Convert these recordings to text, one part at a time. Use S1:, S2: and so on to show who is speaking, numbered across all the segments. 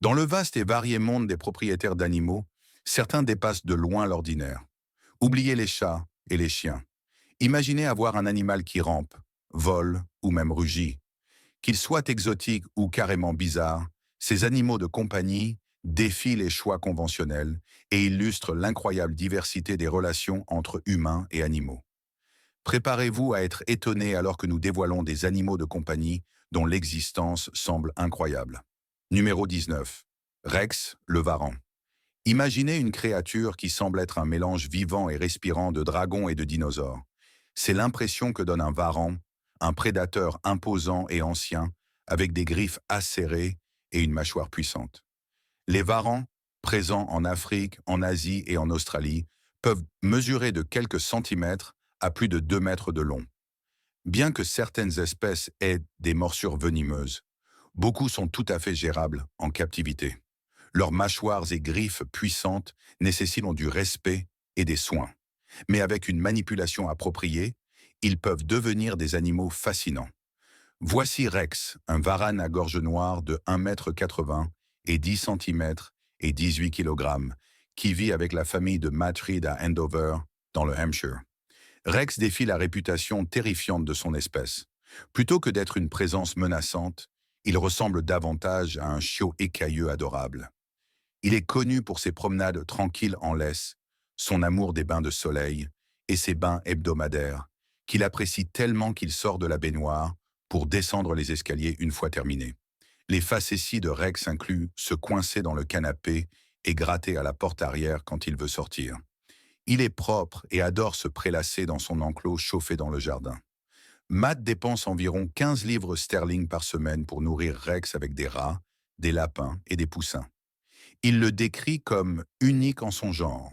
S1: Dans le vaste et varié monde des propriétaires d'animaux, certains dépassent de loin l'ordinaire. Oubliez les chats et les chiens. Imaginez avoir un animal qui rampe, vole ou même rugit. Qu'ils soient exotiques ou carrément bizarres, ces animaux de compagnie défient les choix conventionnels et illustrent l'incroyable diversité des relations entre humains et animaux. Préparez-vous à être étonné alors que nous dévoilons des animaux de compagnie dont l'existence semble incroyable. Numéro 19. Rex, le varan. Imaginez une créature qui semble être un mélange vivant et respirant de dragon et de dinosaure. C'est l'impression que donne un varan, un prédateur imposant et ancien, avec des griffes acérées et une mâchoire puissante. Les varans, présents en Afrique, en Asie et en Australie, peuvent mesurer de quelques centimètres à plus de 2 mètres de long. Bien que certaines espèces aient des morsures venimeuses, beaucoup sont tout à fait gérables en captivité. Leurs mâchoires et griffes puissantes nécessitent du respect et des soins. Mais avec une manipulation appropriée, ils peuvent devenir des animaux fascinants. Voici Rex, un varane à gorge noire de 1,80 m et 10 cm et 18 kg, qui vit avec la famille de Matt Reed à Andover, dans le Hampshire. Rex défie la réputation terrifiante de son espèce. Plutôt que d'être une présence menaçante, il ressemble davantage à un chiot écailleux adorable. Il est connu pour ses promenades tranquilles en laisse, son amour des bains de soleil et ses bains hebdomadaires, qu'il apprécie tellement qu'il sort de la baignoire pour descendre les escaliers une fois terminé. Les facéties de Rex incluent se coincer dans le canapé et gratter à la porte arrière quand il veut sortir. Il est propre et adore se prélasser dans son enclos chauffé dans le jardin. Matt dépense environ 15 livres sterling par semaine pour nourrir Rex avec des rats, des lapins et des poussins. Il le décrit comme unique en son genre.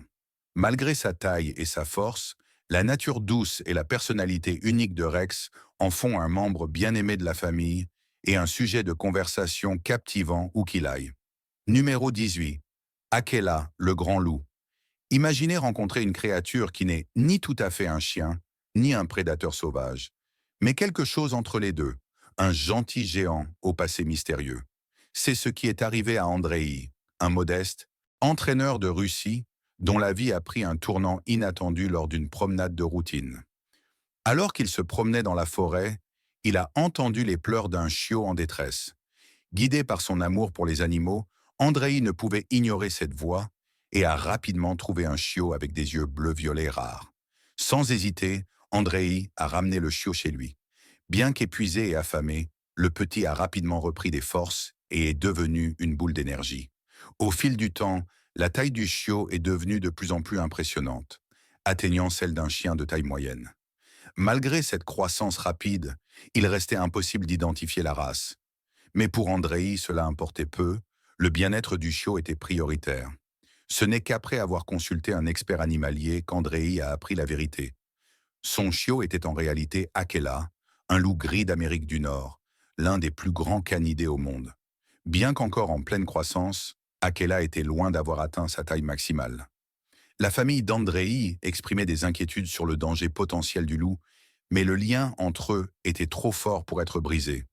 S1: Malgré sa taille et sa force, la nature douce et la personnalité unique de Rex en font un membre bien-aimé de la famille et un sujet de conversation captivant où qu'il aille. Numéro 18. Akela, le grand loup. Imaginez rencontrer une créature qui n'est ni tout à fait un chien, ni un prédateur sauvage, mais quelque chose entre les deux, un gentil géant au passé mystérieux. C'est ce qui est arrivé à Andrei, un modeste entraîneur de Russie dont la vie a pris un tournant inattendu lors d'une promenade de routine. Alors qu'il se promenait dans la forêt, il a entendu les pleurs d'un chiot en détresse. Guidé par son amour pour les animaux, Andrei ne pouvait ignorer cette voix et a rapidement trouvé un chiot avec des yeux bleu-violet rares. Sans hésiter, Andrei a ramené le chiot chez lui. Bien qu'épuisé et affamé, le petit a rapidement repris des forces et est devenu une boule d'énergie. Au fil du temps, la taille du chiot est devenue de plus en plus impressionnante, atteignant celle d'un chien de taille moyenne. Malgré cette croissance rapide, il restait impossible d'identifier la race. Mais pour Andrei, cela importait peu, le bien-être du chiot était prioritaire. Ce n'est qu'après avoir consulté un expert animalier qu'Andrei a appris la vérité. Son chiot était en réalité Akela, un loup gris d'Amérique du Nord, l'un des plus grands canidés au monde. Bien qu'encore en pleine croissance, Akela était loin d'avoir atteint sa taille maximale. La famille d'Andrei exprimait des inquiétudes sur le danger potentiel du loup, mais le lien entre eux était trop fort pour être brisé.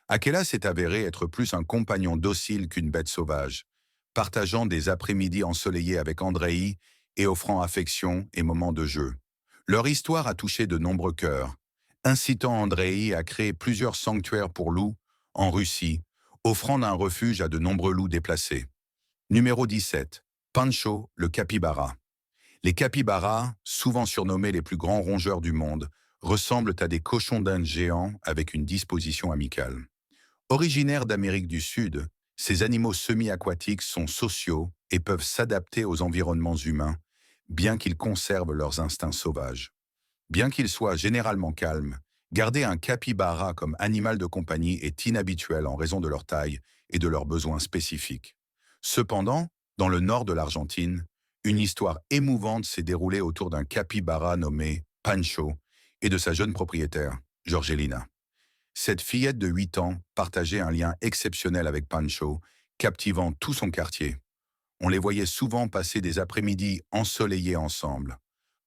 S1: Akela s'est avéré être plus un compagnon docile qu'une bête sauvage, partageant des après-midi ensoleillés avec Andrei et offrant affection et moments de jeu. Leur histoire a touché de nombreux cœurs, incitant Andrei à créer plusieurs sanctuaires pour loups en Russie, offrant un refuge à de nombreux loups déplacés. Numéro 17. Pancho, le capybara. Les capybaras, souvent surnommés les plus grands rongeurs du monde, ressemblent à des cochons d'Inde géants avec une disposition amicale. Originaires d'Amérique du Sud, ces animaux semi-aquatiques sont sociaux et peuvent s'adapter aux environnements humains, bien qu'ils conservent leurs instincts sauvages. Bien qu'ils soient généralement calmes, garder un capybara comme animal de compagnie est inhabituel en raison de leur taille et de leurs besoins spécifiques. Cependant, dans le nord de l'Argentine, une histoire émouvante s'est déroulée autour d'un capybara nommé Pancho et de sa jeune propriétaire, Jorgelina. Cette fillette de 8 ans partageait un lien exceptionnel avec Pancho, captivant tout son quartier. On les voyait souvent passer des après-midi ensoleillés ensemble,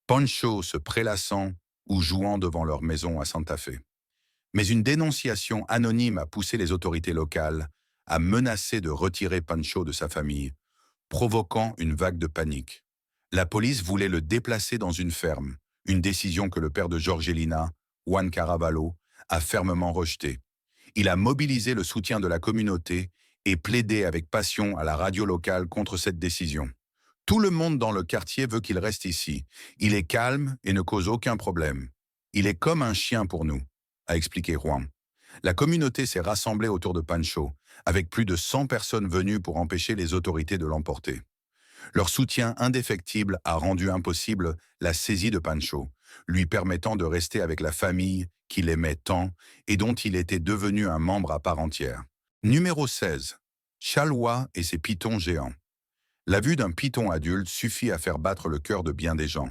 S1: Pancho se prélassant ou jouant devant leur maison à Santa Fe. Mais une dénonciation anonyme a poussé les autorités locales a menacé de retirer Pancho de sa famille, provoquant une vague de panique. La police voulait le déplacer dans une ferme, une décision que le père de Jorgelina, Juan Caraballo, a fermement rejetée. Il a mobilisé le soutien de la communauté et plaidé avec passion à la radio locale contre cette décision. Tout le monde dans le quartier veut qu'il reste ici. Il est calme et ne cause aucun problème. Il est comme un chien pour nous, a expliqué Juan. La communauté s'est rassemblée autour de Pancho, avec plus de 100 personnes venues pour empêcher les autorités de l'emporter. Leur soutien indéfectible a rendu impossible la saisie de Pancho, lui permettant de rester avec la famille qu'il aimait tant et dont il était devenu un membre à part entière. Numéro 16. Chalwa et ses pitons géants. La vue d'un python adulte suffit à faire battre le cœur de bien des gens.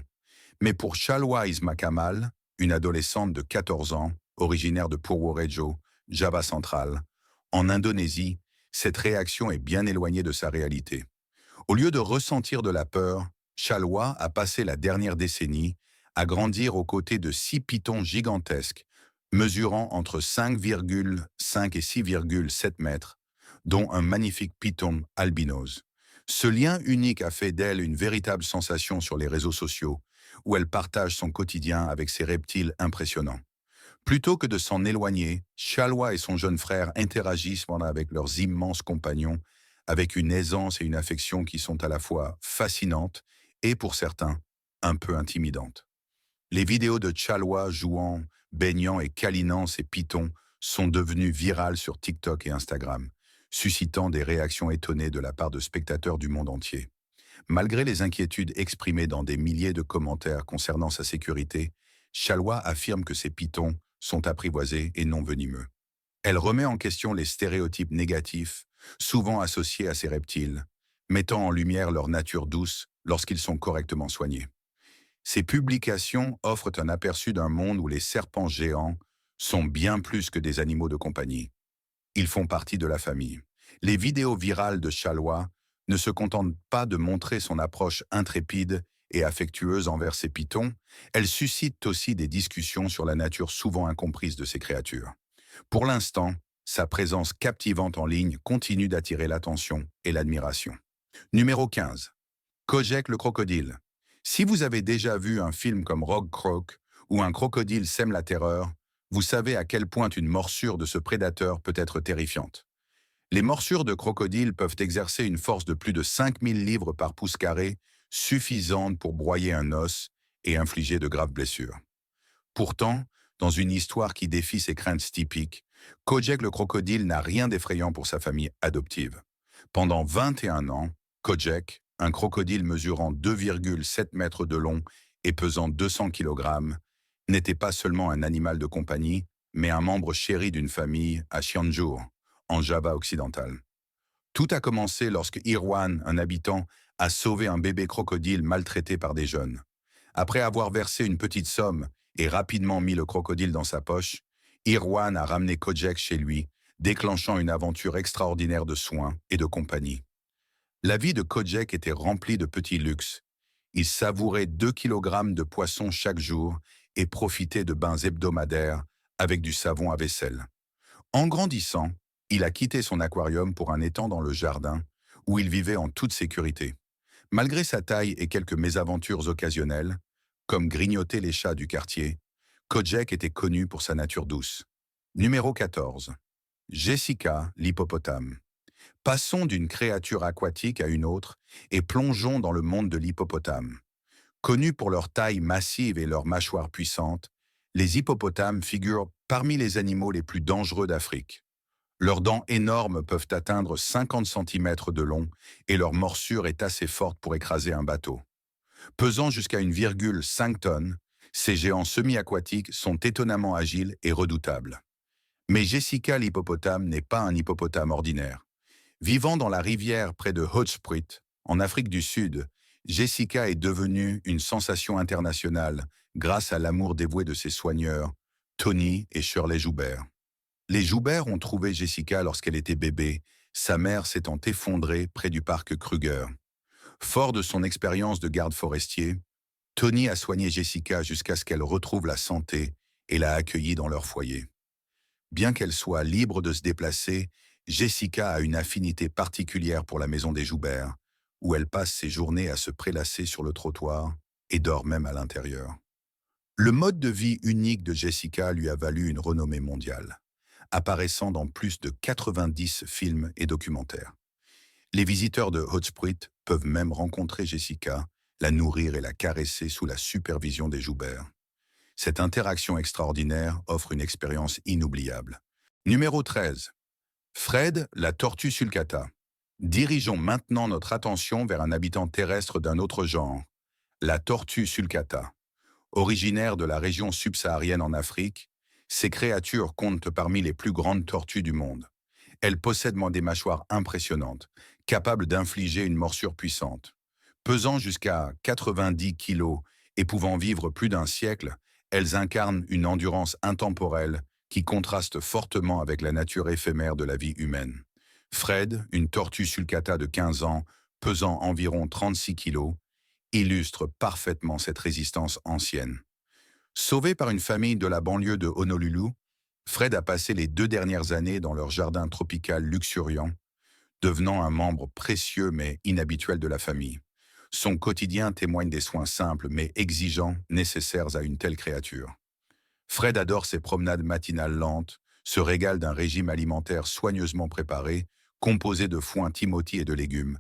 S1: Mais pour Chalwa Isma Kamal, une adolescente de 14 ans, originaire de Purworejo, Java central, en Indonésie, cette réaction est bien éloignée de sa réalité. Au lieu de ressentir de la peur, Chalwa a passé la dernière décennie à grandir aux côtés de 6 pythons gigantesques, mesurant entre 5,5 et 6,7 mètres, dont un magnifique python albinos. Ce lien unique a fait d'elle une véritable sensation sur les réseaux sociaux, où elle partage son quotidien avec ces reptiles impressionnants. Plutôt que de s'en éloigner, Chalwa et son jeune frère interagissent avec leurs immenses compagnons, avec une aisance et une affection qui sont à la fois fascinantes et, pour certains, un peu intimidantes. Les vidéos de Chalwa jouant, baignant et câlinant ses pitons sont devenues virales sur TikTok et Instagram, suscitant des réactions étonnées de la part de spectateurs du monde entier. Malgré les inquiétudes exprimées dans des milliers de commentaires concernant sa sécurité, Chalwa affirme que ses pitons sont apprivoisés et non venimeux. Elle remet en question les stéréotypes négatifs, souvent associés à ces reptiles, mettant en lumière leur nature douce lorsqu'ils sont correctement soignés. Ces publications offrent un aperçu d'un monde où les serpents géants sont bien plus que des animaux de compagnie. Ils font partie de la famille. Les vidéos virales de Chalwa ne se contentent pas de montrer son approche intrépide et affectueuse envers ses pitons, elles suscitent aussi des discussions sur la nature souvent incomprise de ces créatures. Pour l'instant, sa présence captivante en ligne continue d'attirer l'attention et l'admiration. Numéro 15. Kojak le crocodile. Si vous avez déjà vu un film comme Rogue Croc, où un crocodile sème la terreur, vous savez à quel point une morsure de ce prédateur peut être terrifiante. Les morsures de crocodile peuvent exercer une force de plus de 5000 livres par pouce carré, suffisante pour broyer un os et infliger de graves blessures. Pourtant, dans une histoire qui défie ses craintes typiques, Kojak le crocodile n'a rien d'effrayant pour sa famille adoptive. Pendant 21 ans, Kojak, un crocodile mesurant 2,7 mètres de long et pesant 200 kg, n'était pas seulement un animal de compagnie, mais un membre chéri d'une famille à Cianjur, en Java occidental. Tout a commencé lorsque Irwan, un habitant, a sauvé un bébé crocodile maltraité par des jeunes. Après avoir versé une petite somme et rapidement mis le crocodile dans sa poche, Irwan a ramené Kojak chez lui, déclenchant une aventure extraordinaire de soins et de compagnie. La vie de Kojak était remplie de petits luxes. Il savourait 2 kg de poisson chaque jour et profitait de bains hebdomadaires avec du savon à vaisselle. En grandissant, il a quitté son aquarium pour un étang dans le jardin, où il vivait en toute sécurité. Malgré sa taille et quelques mésaventures occasionnelles, comme grignoter les chats du quartier, Kojak était connu pour sa nature douce. Numéro 14. Jessica, l'hippopotame. Passons d'une créature aquatique à une autre et plongeons dans le monde de l'hippopotame. Connus pour leur taille massive et leur mâchoire puissante, les hippopotames figurent parmi les animaux les plus dangereux d'Afrique. Leurs dents énormes peuvent atteindre 50 cm de long et leur morsure est assez forte pour écraser un bateau. Pesant jusqu'à 1,5 tonnes, ces géants semi-aquatiques sont étonnamment agiles et redoutables. Mais Jessica l'hippopotame n'est pas un hippopotame ordinaire. Vivant dans la rivière près de Hoedspruit, en Afrique du Sud, Jessica est devenue une sensation internationale grâce à l'amour dévoué de ses soigneurs, Tony et Shirley Joubert. Les Joubert ont trouvé Jessica lorsqu'elle était bébé, sa mère s'étant effondrée près du parc Kruger. Fort de son expérience de garde forestier, Tony a soigné Jessica jusqu'à ce qu'elle retrouve la santé et l'a accueillie dans leur foyer. Bien qu'elle soit libre de se déplacer, Jessica a une affinité particulière pour la maison des Joubert, où elle passe ses journées à se prélasser sur le trottoir et dort même à l'intérieur. Le mode de vie unique de Jessica lui a valu une renommée mondiale, apparaissant dans plus de 90 films et documentaires. Les visiteurs de Hotsprit peuvent même rencontrer Jessica, la nourrir et la caresser sous la supervision des Joubert. Cette interaction extraordinaire offre une expérience inoubliable. Numéro 13. Fred, la tortue sulcata. Dirigeons maintenant notre attention vers un habitant terrestre d'un autre genre, la tortue sulcata. Originaire de la région subsaharienne en Afrique, ces créatures comptent parmi les plus grandes tortues du monde. Elles possèdent des mâchoires impressionnantes, capables d'infliger une morsure puissante. Pesant jusqu'à 90 kilos et pouvant vivre plus d'un siècle, elles incarnent une endurance intemporelle qui contraste fortement avec la nature éphémère de la vie humaine. Fred, une tortue sulcata de 15 ans, pesant environ 36 kilos, illustre parfaitement cette résistance ancienne. Sauvé par une famille de la banlieue de Honolulu, Fred a passé les 2 dernières années dans leur jardin tropical luxuriant, devenant un membre précieux mais inhabituel de la famille. Son quotidien témoigne des soins simples mais exigeants nécessaires à une telle créature. Fred adore ses promenades matinales lentes, se régale d'un régime alimentaire soigneusement préparé, composé de foin Timothy et de légumes,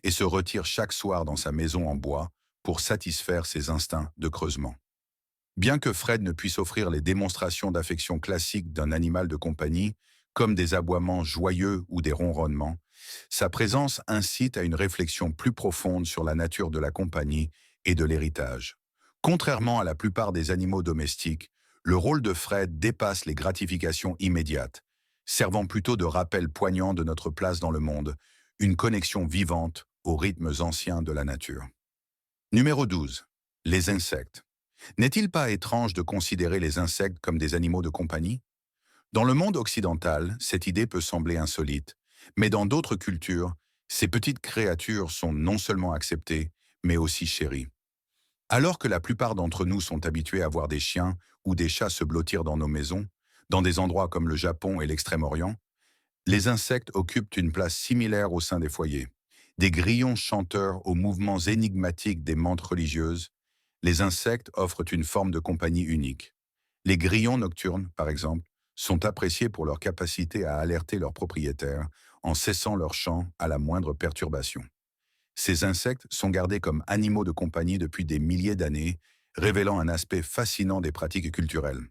S1: et se retire chaque soir dans sa maison en bois pour satisfaire ses instincts de creusement. Bien que Fred ne puisse offrir les démonstrations d'affection classiques d'un animal de compagnie, comme des aboiements joyeux ou des ronronnements, sa présence incite à une réflexion plus profonde sur la nature de la compagnie et de l'héritage. Contrairement à la plupart des animaux domestiques, le rôle de Fred dépasse les gratifications immédiates, servant plutôt de rappel poignant de notre place dans le monde, une connexion vivante aux rythmes anciens de la nature. Numéro 12. Les insectes. N'est-il pas étrange de considérer les insectes comme des animaux de compagnie? Dans le monde occidental, cette idée peut sembler insolite, mais dans d'autres cultures, ces petites créatures sont non seulement acceptées, mais aussi chéries. Alors que la plupart d'entre nous sont habitués à voir des chiens ou des chats se blottir dans nos maisons, dans des endroits comme le Japon et l'Extrême-Orient, les insectes occupent une place similaire au sein des foyers. Des grillons chanteurs aux mouvements énigmatiques des mantes religieuses, les insectes offrent une forme de compagnie unique. Les grillons nocturnes, par exemple, sont appréciés pour leur capacité à alerter leurs propriétaires en cessant leur chant à la moindre perturbation. Ces insectes sont gardés comme animaux de compagnie depuis des milliers d'années, révélant un aspect fascinant des pratiques culturelles.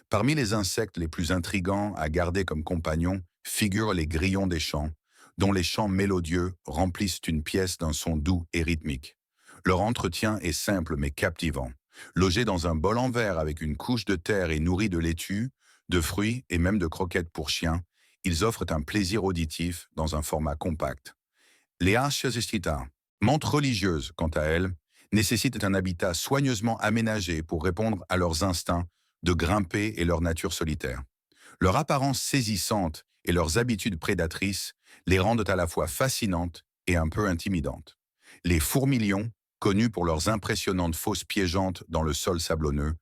S1: Parmi les insectes les plus intrigants à garder comme compagnons figurent les grillons des champs, dont les chants mélodieux remplissent une pièce d'un son doux et rythmique. Leur entretien est simple mais captivant. Logés dans un bol en verre avec une couche de terre et nourris de laitue, de fruits et même de croquettes pour chiens, ils offrent un plaisir auditif dans un format compact. Les Archazestita, mantes religieuses, quant à elles, nécessitent un habitat soigneusement aménagé pour répondre à leurs instincts de grimper et leur nature solitaire. Leur apparence saisissante et leurs habitudes prédatrices les rendent à la fois fascinantes et un peu intimidantes. Les fourmilions, connus pour leurs impressionnantes fosses piégeantes dans le sol sablonneux,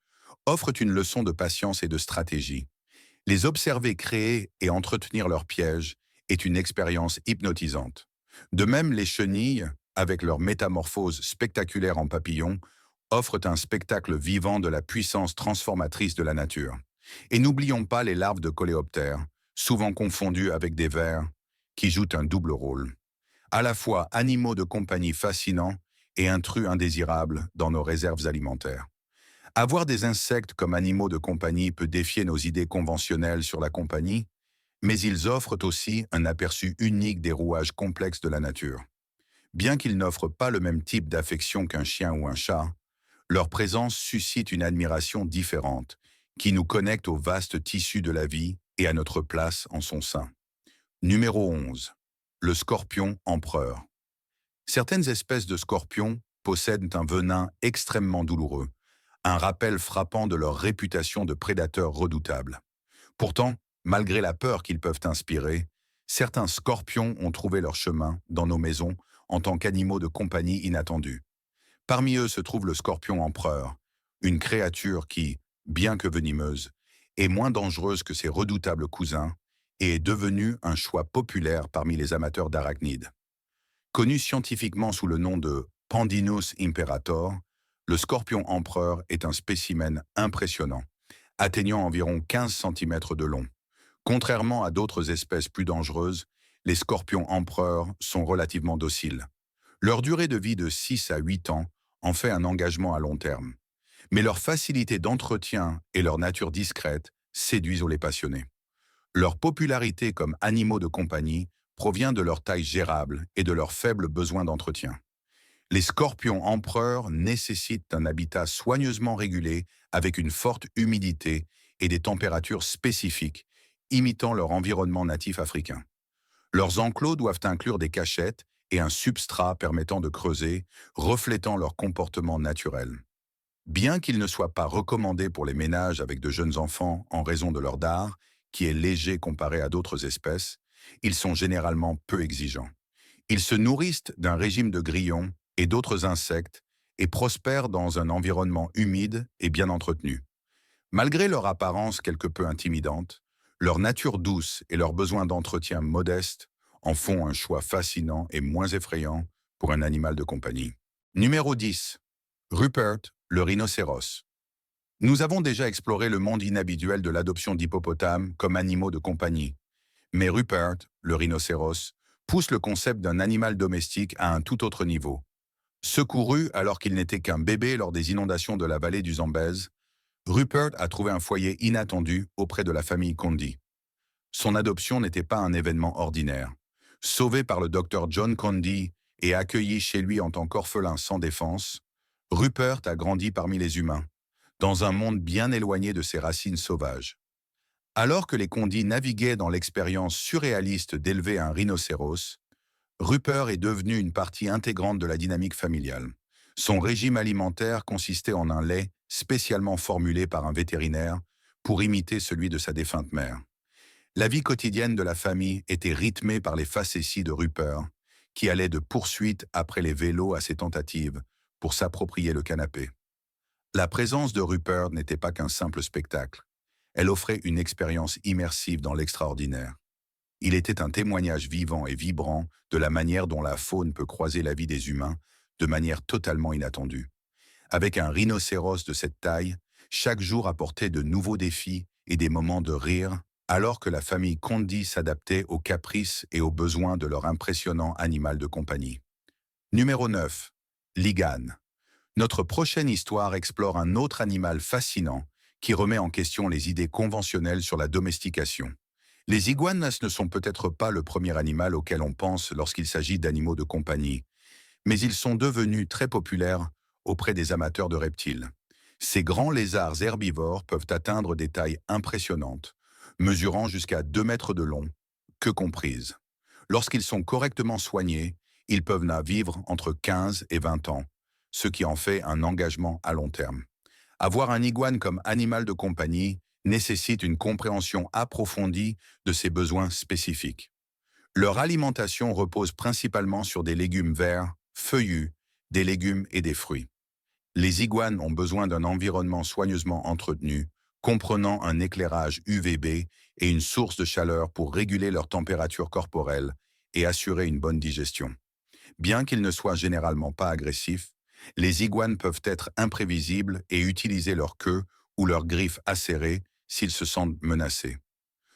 S1: offrent une leçon de patience et de stratégie. Les observer créer et entretenir leurs pièges est une expérience hypnotisante. De même, les chenilles, avec leur métamorphose spectaculaire en papillons, offrent un spectacle vivant de la puissance transformatrice de la nature. Et n'oublions pas les larves de coléoptères, souvent confondues avec des vers, qui jouent un double rôle. À la fois animaux de compagnie fascinants et intrus indésirables dans nos réserves alimentaires. Avoir des insectes comme animaux de compagnie peut défier nos idées conventionnelles sur la compagnie, mais ils offrent aussi un aperçu unique des rouages complexes de la nature. Bien qu'ils n'offrent pas le même type d'affection qu'un chien ou un chat, leur présence suscite une admiration différente, qui nous connecte au vaste tissu de la vie et à notre place en son sein. Numéro 11. Le scorpion empereur. Certaines espèces de scorpions possèdent un venin extrêmement douloureux, un rappel frappant de leur réputation de prédateurs redoutables. Pourtant, malgré la peur qu'ils peuvent inspirer, certains scorpions ont trouvé leur chemin dans nos maisons en tant qu'animaux de compagnie inattendus. Parmi eux se trouve le scorpion empereur, une créature qui, bien que venimeuse, est moins dangereuse que ses redoutables cousins et est devenu un choix populaire parmi les amateurs d'arachnides. Connu scientifiquement sous le nom de Pandinus imperator, le scorpion empereur est un spécimen impressionnant, atteignant environ 15 cm de long. Contrairement à d'autres espèces plus dangereuses, les scorpions empereurs sont relativement dociles. Leur durée de vie de 6 à 8 ans en fait un engagement à long terme. Mais leur facilité d'entretien et leur nature discrète séduisent les passionnés. Leur popularité comme animaux de compagnie provient de leur taille gérable et de leur faible besoin d'entretien. Les scorpions empereurs nécessitent un habitat soigneusement régulé avec une forte humidité et des températures spécifiques, imitant leur environnement natif africain. Leurs enclos doivent inclure des cachettes et un substrat permettant de creuser, reflétant leur comportement naturel. Bien qu'ils ne soient pas recommandés pour les ménages avec de jeunes enfants en raison de leur dard, qui est léger comparé à d'autres espèces, ils sont généralement peu exigeants. Ils se nourrissent d'un régime de grillons et d'autres insectes et prospèrent dans un environnement humide et bien entretenu. Malgré leur apparence quelque peu intimidante, leur nature douce et leurs besoins d'entretien modestes en font un choix fascinant et moins effrayant pour un animal de compagnie. Numéro 10. Rupert, le rhinocéros. Nous avons déjà exploré le monde inhabituel de l'adoption d'hippopotames comme animaux de compagnie. Mais Rupert, le rhinocéros, pousse le concept d'un animal domestique à un tout autre niveau. Secouru alors qu'il n'était qu'un bébé lors des inondations de la vallée du Zambèze, Rupert a trouvé un foyer inattendu auprès de la famille Condi. Son adoption n'était pas un événement ordinaire. Sauvé par le docteur John Condi et accueilli chez lui en tant qu'orphelin sans défense, Rupert a grandi parmi les humains, dans un monde bien éloigné de ses racines sauvages. Alors que les Condi naviguaient dans l'expérience surréaliste d'élever un rhinocéros, Rupert est devenu une partie intégrante de la dynamique familiale. Son régime alimentaire consistait en un lait spécialement formulé par un vétérinaire pour imiter celui de sa défunte mère. La vie quotidienne de la famille était rythmée par les facéties de Rupert, qui allait de poursuite après les vélos à ses tentatives pour s'approprier le canapé. La présence de Rupert n'était pas qu'un simple spectacle. Elle offrait une expérience immersive dans l'extraordinaire. Il était un témoignage vivant et vibrant de la manière dont la faune peut croiser la vie des humains de manière totalement inattendue. Avec un rhinocéros de cette taille, chaque jour apportait de nouveaux défis et des moments de rire, alors que la famille Condi s'adaptait aux caprices et aux besoins de leur impressionnant animal de compagnie. Numéro 9. L'iguane. Notre prochaine histoire explore un autre animal fascinant qui remet en question les idées conventionnelles sur la domestication. Les iguanes ne sont peut-être pas le premier animal auquel on pense lorsqu'il s'agit d'animaux de compagnie, mais ils sont devenus très populaires auprès des amateurs de reptiles. Ces grands lézards herbivores peuvent atteindre des tailles impressionnantes, mesurant jusqu'à 2 mètres de long, queue comprise. Lorsqu'ils sont correctement soignés, ils peuvent vivre entre 15 et 20 ans, ce qui en fait un engagement à long terme. Avoir un iguane comme animal de compagnie nécessite une compréhension approfondie de ses besoins spécifiques. Leur alimentation repose principalement sur des légumes verts, feuillus, des légumes et des fruits. Les iguanes ont besoin d'un environnement soigneusement entretenu, comprenant un éclairage UVB et une source de chaleur pour réguler leur température corporelle et assurer une bonne digestion. Bien qu'ils ne soient généralement pas agressifs, les iguanes peuvent être imprévisibles et utiliser leur queue ou leurs griffes acérées s'ils se sentent menacés.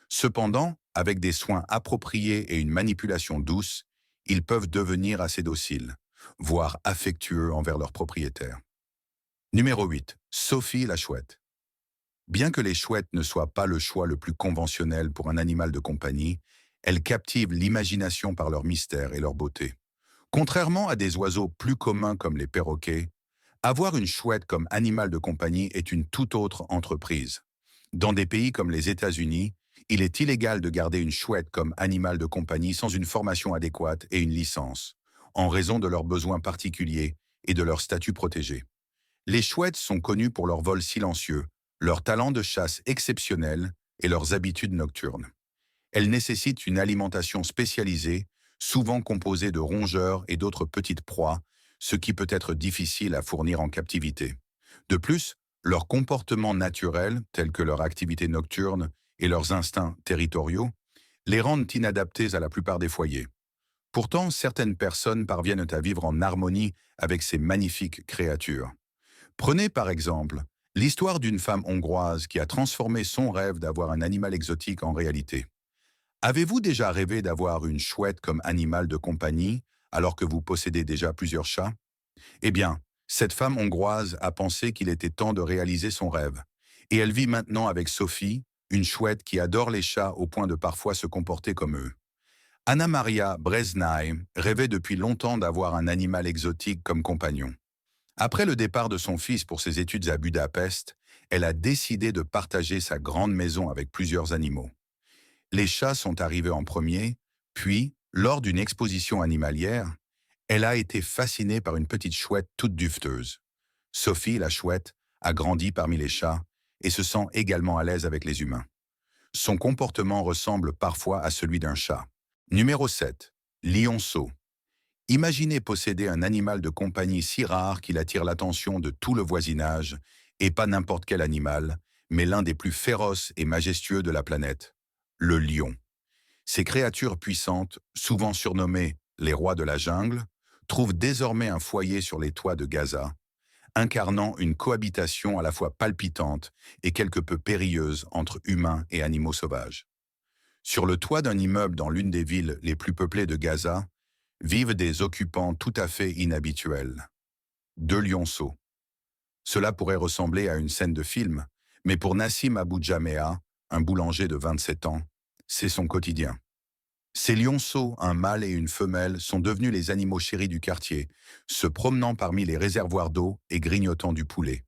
S1: Cependant, avec des soins appropriés et une manipulation douce, ils peuvent devenir assez dociles, voire affectueux envers leurs propriétaires. Numéro 8. Sophie la chouette. Bien que les chouettes ne soient pas le choix le plus conventionnel pour un animal de compagnie, elles captivent l'imagination par leur mystère et leur beauté. Contrairement à des oiseaux plus communs comme les perroquets, avoir une chouette comme animal de compagnie est une toute autre entreprise. Dans des pays comme les États-Unis, il est illégal de garder une chouette comme animal de compagnie sans une formation adéquate et une licence, en raison de leurs besoins particuliers et de leur statut protégé. Les chouettes sont connues pour leur vol silencieux, leur talent de chasse exceptionnel et leurs habitudes nocturnes. Elles nécessitent une alimentation spécialisée, souvent composée de rongeurs et d'autres petites proies, ce qui peut être difficile à fournir en captivité. De plus, leurs comportements naturels, tels que leur activité nocturne et leurs instincts territoriaux, les rendent inadaptés à la plupart des foyers. Pourtant, certaines personnes parviennent à vivre en harmonie avec ces magnifiques créatures. Prenez par exemple l'histoire d'une femme hongroise qui a transformé son rêve d'avoir un animal exotique en réalité. Avez-vous déjà rêvé d'avoir une chouette comme animal de compagnie alors que vous possédez déjà plusieurs chats? Eh bien, cette femme hongroise a pensé qu'il était temps de réaliser son rêve. Et elle vit maintenant avec Sophie, une chouette qui adore les chats au point de parfois se comporter comme eux. Anna Maria Breznaï rêvait depuis longtemps d'avoir un animal exotique comme compagnon. Après le départ de son fils pour ses études à Budapest, elle a décidé de partager sa grande maison avec plusieurs animaux. Les chats sont arrivés en premier, puis, lors d'une exposition animalière, elle a été fascinée par une petite chouette toute duveteuse. Sophie, la chouette, a grandi parmi les chats et se sent également à l'aise avec les humains. Son comportement ressemble parfois à celui d'un chat. Numéro 7. Lionceau. Imaginez posséder un animal de compagnie si rare qu'il attire l'attention de tout le voisinage, et pas n'importe quel animal, mais l'un des plus féroces et majestueux de la planète, le lion. Ces créatures puissantes, souvent surnommées les rois de la jungle, trouvent désormais un foyer sur les toits de Gaza, incarnant une cohabitation à la fois palpitante et quelque peu périlleuse entre humains et animaux sauvages. Sur le toit d'un immeuble dans l'une des villes les plus peuplées de Gaza, vivent des occupants tout à fait inhabituels. Deux lionceaux. Cela pourrait ressembler à une scène de film, mais pour Nassim Abou Jamea, un boulanger de 27 ans, c'est son quotidien. Ces lionceaux, un mâle et une femelle, sont devenus les animaux chéris du quartier, se promenant parmi les réservoirs d'eau et grignotant du poulet.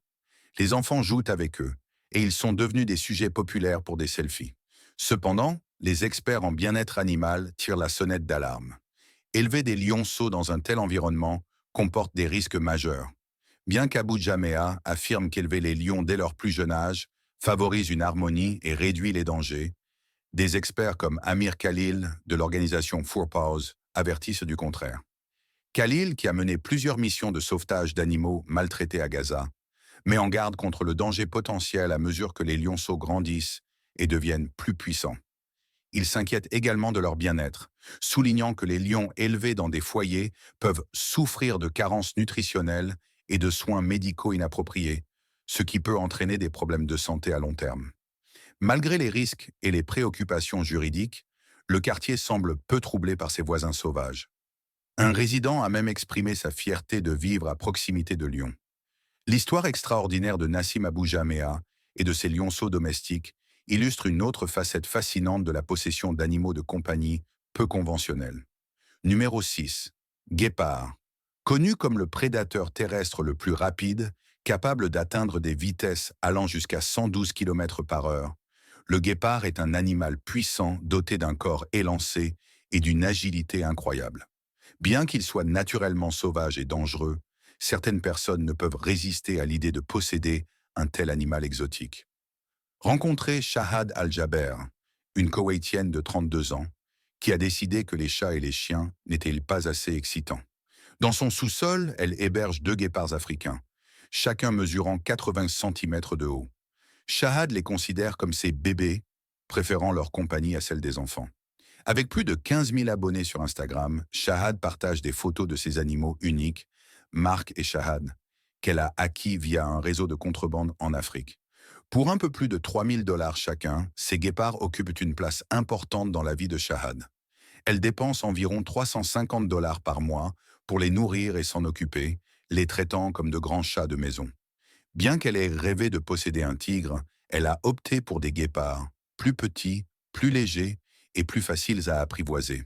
S1: Les enfants jouent avec eux, et ils sont devenus des sujets populaires pour des selfies. Cependant, les experts en bien-être animal tirent la sonnette d'alarme. Élever des lionceaux dans un tel environnement comporte des risques majeurs. Bien qu'Abou Jamea affirme qu'élever les lions dès leur plus jeune âge favorise une harmonie et réduit les dangers, des experts comme Amir Khalil de l'organisation Four Paws avertissent du contraire. Khalil, qui a mené plusieurs missions de sauvetage d'animaux maltraités à Gaza, met en garde contre le danger potentiel à mesure que les lionceaux grandissent et deviennent plus puissants. Il s'inquiète également de leur bien-être, soulignant que les lions élevés dans des foyers peuvent souffrir de carences nutritionnelles et de soins médicaux inappropriés, ce qui peut entraîner des problèmes de santé à long terme. Malgré les risques et les préoccupations juridiques, le quartier semble peu troublé par ses voisins sauvages. Un résident a même exprimé sa fierté de vivre à proximité de lions. L'histoire extraordinaire de Nassim Abou Jamea et de ses lionceaux domestiques illustre une autre facette fascinante de la possession d'animaux de compagnie peu conventionnels. Numéro 6. Guépard. Connu comme le prédateur terrestre le plus rapide, capable d'atteindre des vitesses allant jusqu'à 112 km par heure, le guépard est un animal puissant doté d'un corps élancé et d'une agilité incroyable. Bien qu'il soit naturellement sauvage et dangereux, certaines personnes ne peuvent résister à l'idée de posséder un tel animal exotique. Rencontrez Shahad Al-Jaber, une Koweïtienne de 32 ans, qui a décidé que les chats et les chiens n'étaient pas assez excitants. Dans son sous-sol, elle héberge deux guépards africains, chacun mesurant 80 cm de haut. Shahad les considère comme ses bébés, préférant leur compagnie à celle des enfants. Avec plus de 15 000 abonnés sur Instagram, Shahad partage des photos de ses animaux uniques, Mark et Shahad, qu'elle a acquis via un réseau de contrebande en Afrique. Pour un peu plus de 3 000 $ chacun, ces guépards occupent une place importante dans la vie de Shahad. Elle dépense environ 350 $ par mois pour les nourrir et s'en occuper, les traitant comme de grands chats de maison. Bien qu'elle ait rêvé de posséder un tigre, elle a opté pour des guépards, plus petits, plus légers et plus faciles à apprivoiser.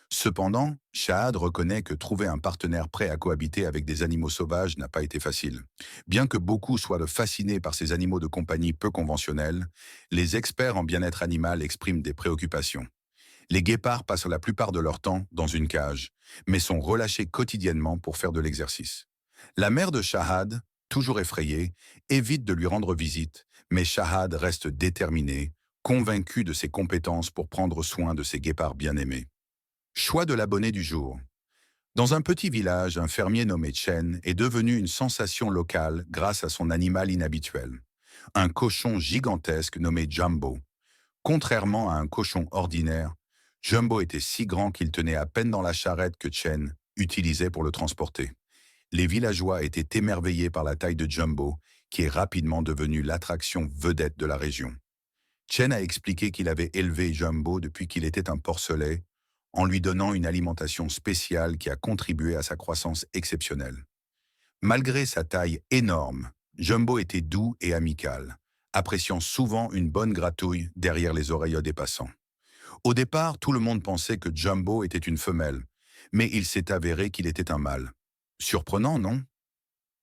S1: Cependant, Shahad reconnaît que trouver un partenaire prêt à cohabiter avec des animaux sauvages n'a pas été facile. Bien que beaucoup soient fascinés par ces animaux de compagnie peu conventionnels, les experts en bien-être animal expriment des préoccupations. Les guépards passent la plupart de leur temps dans une cage, mais sont relâchés quotidiennement pour faire de l'exercice. La mère de Shahad, toujours effrayée, évite de lui rendre visite, mais Shahad reste déterminée, convaincue de ses compétences pour prendre soin de ses guépards bien-aimés. Choix de l'abonné du jour. Dans un petit village, un fermier nommé Chen est devenu une sensation locale grâce à son animal inhabituel, un cochon gigantesque nommé Jumbo. Contrairement à un cochon ordinaire, Jumbo était si grand qu'il tenait à peine dans la charrette que Chen utilisait pour le transporter. Les villageois étaient émerveillés par la taille de Jumbo, qui est rapidement devenu l'attraction vedette de la région. Chen a expliqué qu'il avait élevé Jumbo depuis qu'il était un porcelet, en lui donnant une alimentation spéciale qui a contribué à sa croissance exceptionnelle. Malgré sa taille énorme, Jumbo était doux et amical, appréciant souvent une bonne gratouille derrière les oreilles des passants. Au départ, tout le monde pensait que Jumbo était une femelle, mais il s'est avéré qu'il était un mâle. Surprenant, non?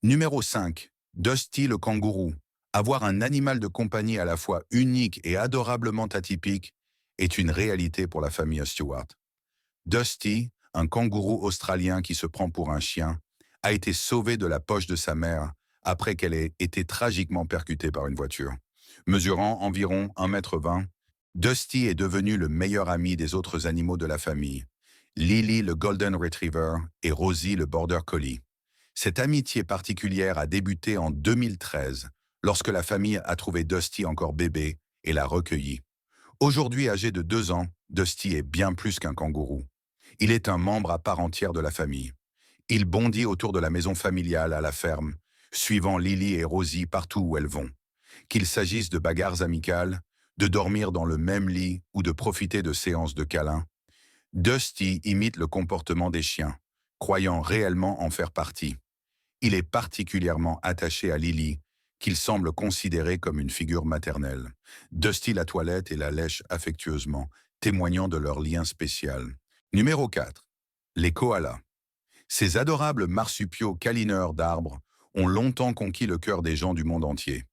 S1: Numéro 5. Dusty le kangourou. Avoir un animal de compagnie à la fois unique et adorablement atypique est une réalité pour la famille Stewart. Dusty, un kangourou australien qui se prend pour un chien, a été sauvé de la poche de sa mère après qu'elle ait été tragiquement percutée par une voiture. Mesurant environ 1,20 m, Dusty est devenu le meilleur ami des autres animaux de la famille, Lily le Golden Retriever et Rosie le Border Collie. Cette amitié particulière a débuté en 2013, lorsque la famille a trouvé Dusty encore bébé et l'a recueilli. Aujourd'hui âgé de 2 ans, Dusty est bien plus qu'un kangourou. Il est un membre à part entière de la famille. Il bondit autour de la maison familiale à la ferme, suivant Lily et Rosie partout où elles vont. Qu'il s'agisse de bagarres amicales, de dormir dans le même lit ou de profiter de séances de câlins, Dusty imite le comportement des chiens, croyant réellement en faire partie. Il est particulièrement attaché à Lily, qu'il semble considérer comme une figure maternelle. Dusty la toilette et la lèche affectueusement, témoignant de leur lien spécial. Numéro 4. Les koalas. Ces adorables marsupiaux câlineurs d'arbres ont longtemps conquis le cœur des gens du monde entier.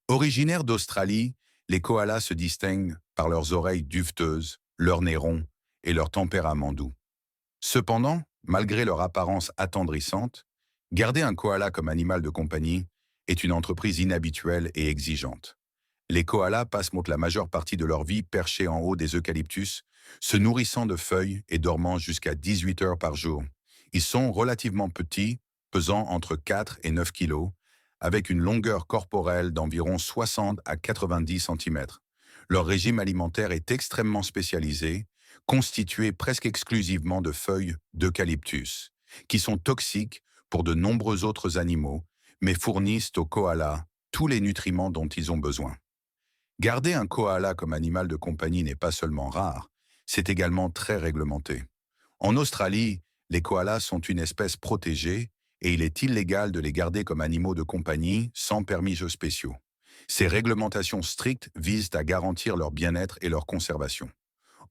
S1: Originaires d'Australie, les koalas se distinguent par leurs oreilles duveteuses, leur nez rond et leur tempérament doux. Cependant, malgré leur apparence attendrissante, garder un koala comme animal de compagnie est une entreprise inhabituelle et exigeante. Les koalas passent la majeure partie de leur vie perchés en haut des eucalyptus, se nourrissant de feuilles et dormant jusqu'à 18 heures par jour. Ils sont relativement petits, pesant entre 4 et 9 kilos, avec une longueur corporelle d'environ 60 à 90 cm. Leur régime alimentaire est extrêmement spécialisé, constitué presque exclusivement de feuilles d'eucalyptus, qui sont toxiques pour de nombreux autres animaux, mais fournissent aux koalas tous les nutriments dont ils ont besoin. Garder un koala comme animal de compagnie n'est pas seulement rare, c'est également très réglementé. En Australie, les koalas sont une espèce protégée et il est illégal de les garder comme animaux de compagnie sans permis spéciaux. Ces réglementations strictes visent à garantir leur bien-être et leur conservation.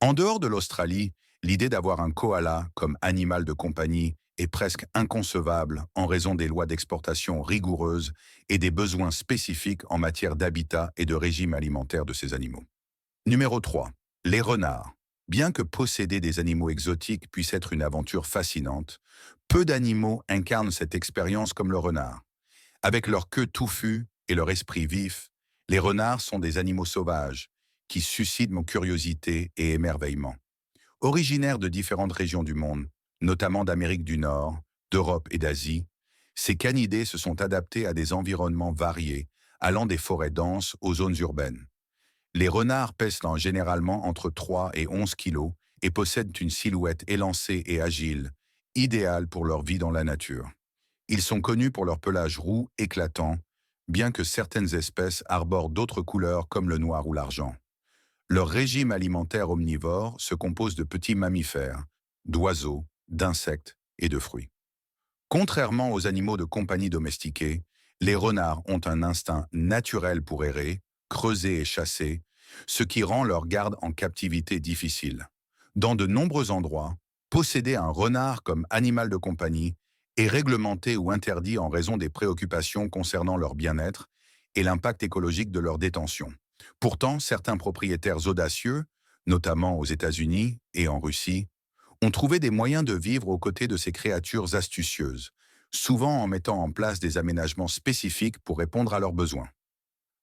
S1: En dehors de l'Australie, l'idée d'avoir un koala comme animal de compagnie est presque inconcevable en raison des lois d'exportation rigoureuses et des besoins spécifiques en matière d'habitat et de régime alimentaire de ces animaux. Numéro 3. Les renards. Bien que posséder des animaux exotiques puisse être une aventure fascinante, peu d'animaux incarnent cette expérience comme le renard. Avec leur queue touffue et leur esprit vif, les renards sont des animaux sauvages qui suscitent mon curiosité et émerveillement. Originaires de différentes régions du monde, notamment d'Amérique du Nord, d'Europe et d'Asie, ces canidés se sont adaptés à des environnements variés, allant des forêts denses aux zones urbaines. Les renards pèsent généralement entre 3 et 11 kilos et possèdent une silhouette élancée et agile, idéale pour leur vie dans la nature. Ils sont connus pour leur pelage roux éclatant, bien que certaines espèces arborent d'autres couleurs comme le noir ou l'argent. Leur régime alimentaire omnivore se compose de petits mammifères, d'oiseaux, d'insectes et de fruits. Contrairement aux animaux de compagnie domestiqués, les renards ont un instinct naturel pour errer, creuser et chasser, ce qui rend leur garde en captivité difficile. Dans de nombreux endroits, posséder un renard comme animal de compagnie est réglementé ou interdit en raison des préoccupations concernant leur bien-être et l'impact écologique de leur détention. Pourtant, certains propriétaires audacieux, notamment aux États-Unis et en Russie, ont trouvé des moyens de vivre aux côtés de ces créatures astucieuses, souvent en mettant en place des aménagements spécifiques pour répondre à leurs besoins.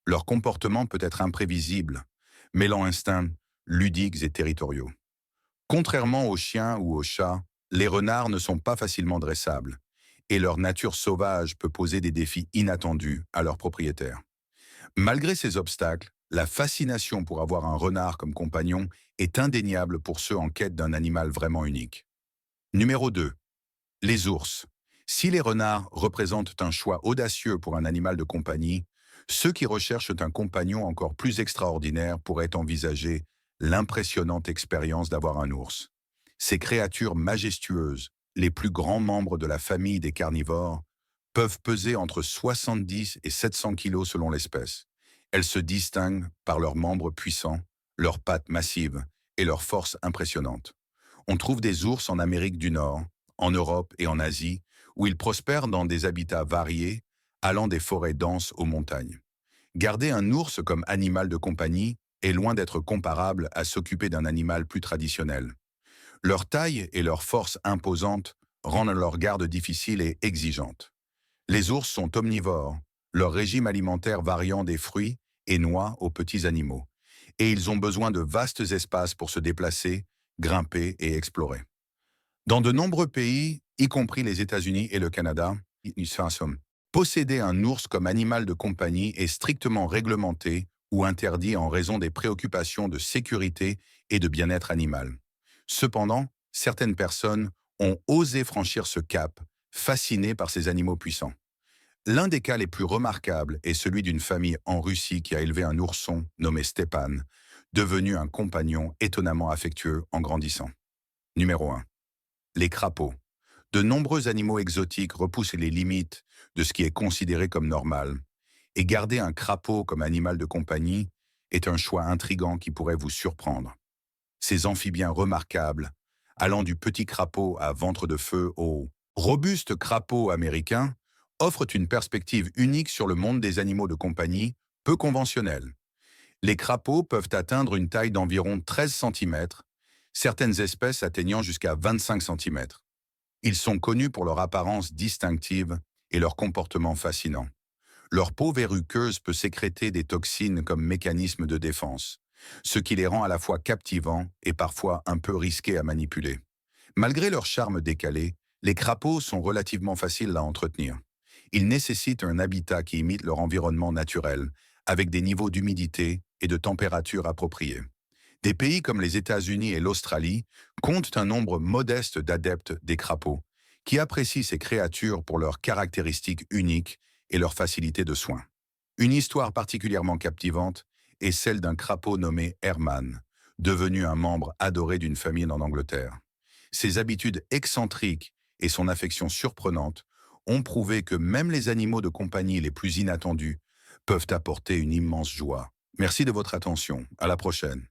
S1: Leur comportement peut être imprévisible, mêlant instincts ludiques et territoriaux. Contrairement aux chiens ou aux chats, les renards ne sont pas facilement dressables, et leur nature sauvage peut poser des défis inattendus à leurs propriétaires. Malgré ces obstacles, La fascination pour avoir un renard comme compagnon est indéniable pour ceux en quête d'un animal vraiment unique. Numéro 2. Les ours. Si les renards représentent un choix audacieux pour un animal de compagnie, ceux qui recherchent un compagnon encore plus extraordinaire pourraient envisager l'impressionnante expérience d'avoir un ours. Ces créatures majestueuses, les plus grands membres de la famille des carnivores, peuvent peser entre 70 et 700 kilos selon l'espèce. Elles se distinguent par leurs membres puissants, leurs pattes massives et leur force impressionnante. On trouve des ours en Amérique du Nord, en Europe et en Asie, où ils prospèrent dans des habitats variés, allant des forêts denses aux montagnes. Garder un ours comme animal de compagnie est loin d'être comparable à s'occuper d'un animal plus traditionnel. Leur taille et leur force imposante rendent leur garde difficile et exigeante. Les ours sont omnivores, leur régime alimentaire variant des fruits et noix aux petits animaux, et ils ont besoin de vastes espaces pour se déplacer, grimper et explorer. Dans de nombreux pays, y compris les États-Unis et le Canada, posséder un ours comme animal de compagnie est strictement réglementé ou interdit en raison des préoccupations de sécurité et de bien-être animal. Cependant, certaines personnes ont osé franchir ce cap, fascinées par ces animaux puissants. L'un des cas les plus remarquables est celui d'une famille en Russie qui a élevé un ourson nommé Stepan, devenu un compagnon étonnamment affectueux en grandissant. Numéro 1. Les crapauds. De nombreux animaux exotiques repoussent les limites de ce qui est considéré comme normal, et garder un crapaud comme animal de compagnie est un choix intrigant qui pourrait vous surprendre. Ces amphibiens remarquables, allant du petit crapaud à ventre de feu au robuste crapaud américain, offrent une perspective unique sur le monde des animaux de compagnie, peu conventionnels. Les crapauds peuvent atteindre une taille d'environ 13 cm, certaines espèces atteignant jusqu'à 25 cm. Ils sont connus pour leur apparence distinctive et leur comportement fascinant. Leur peau verruqueuse peut sécréter des toxines comme mécanisme de défense, ce qui les rend à la fois captivants et parfois un peu risqués à manipuler. Malgré leur charme décalé, les crapauds sont relativement faciles à entretenir. Ils nécessitent un habitat qui imite leur environnement naturel, avec des niveaux d'humidité et de température appropriés. Des pays comme les États-Unis et l'Australie comptent un nombre modeste d'adeptes des crapauds, qui apprécient ces créatures pour leurs caractéristiques uniques et leur facilité de soins. Une histoire particulièrement captivante est celle d'un crapaud nommé Herman, devenu un membre adoré d'une famille en Angleterre. Ses habitudes excentriques et son affection surprenante ont prouvé que même les animaux de compagnie les plus inattendus peuvent apporter une immense joie. Merci de votre attention. À la prochaine.